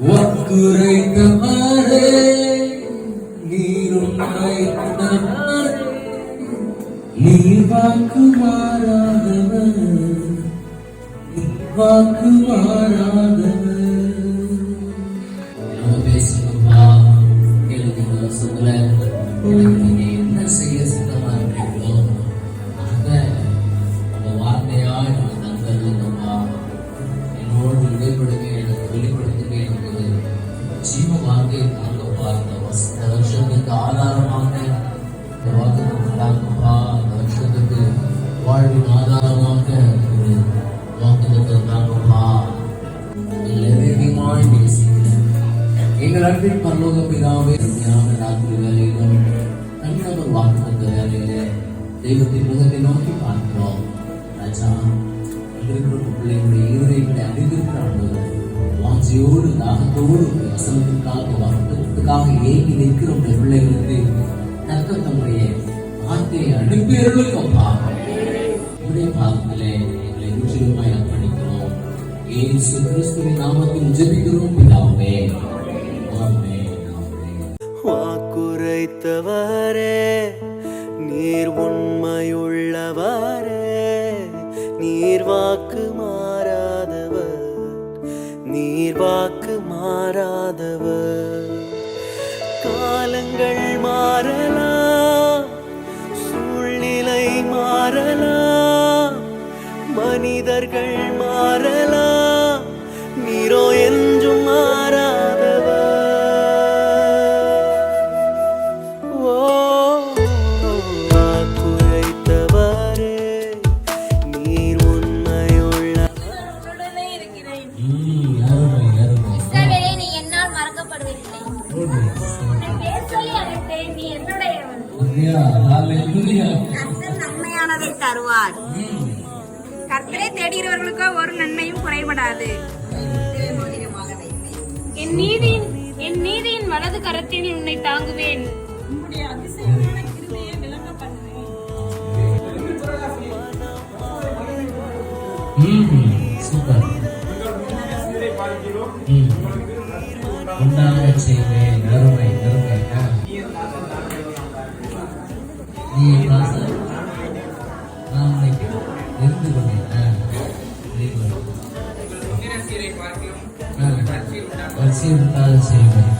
வாக்குரைத்தவரே நீரும் நீ வாக்கு மாறாதவர், வாக்கு மாறாதவர். பேசுங்கப்பா, கேளுங்க சொல்ல, நீங்க என்ன செய்ய சித்தமா இருக்கீங்களோ அதை உங்க வார்த்தையாய் நான் தந்தருங்கப்பா. என்னோடு இடைப்படுங்க, எனக்கு வெளிப்படுத்துங்க, எனக்கு ஜீவ வார்த்தையை தாங்கப்பா. இந்த வருஷத்துக்கு ஆதாரமாக இந்த வாக்கு தாங்கப்பா. இந்த வருஷத்துக்கு வாழ்வின் ஆதாரமாக ஒரு வாக்கு தாங்கப்பா. எல்லாரையுமாய் நேசிக்கிறேன் எங்கள் அன்பின் பரலோக பிதாவே. ராத்திரி வேலையிலும் தனிநபர் வாக்குத்த வேலையில தெய்வத்தின் முகத்தை நோக்கி பார்க்கிறோம். ராஜா, இருக்கிற பிள்ளைகளுடைய இருதயங்களை அறிந்திருக்கிறாங்க. வாஞ்சியோடு தாகத்தோடு வசனத்திற்காக வாக்குக்காக ஏங்கி நிற்கிற பிள்ளைகளுக்கு தக்க தம்முடைய வார்த்தையை அனுப்பியவர்களுக்கப்பா உடைய பாதத்திலே எங்களை முற்றிலுமாய் அர்ப்பணிக்கிறோம். இயேசு கிறிஸ்துவின் நாமத்தில் ஜெபிக்கிறோம் பிதாவே. வாக்குரைத்தவரே நீர் உண்மையுள்ளவரே, நீர் வாக்கு மாறாதவர், நீர் வாக்கு மாறாதவர். காலங்கள் மாறலாம், சூழ்நிலை மாறலாம், மனிதர்கள் மாறலாம், நீரோ என்றும் மாறாதவர். நன்மையானதை தருவார். கர்த்தரை தேடுகிறவர்களுக்கு ஒரு நன்மையும் குறைபடாது. என் நீதியின் வலது கரத்தில் உன்னை தாங்குவேன். செய்வேன். அருமை அருமை. நீ இருந்து கொண்டேன் வரிசை உண்டாக செய்வேன்.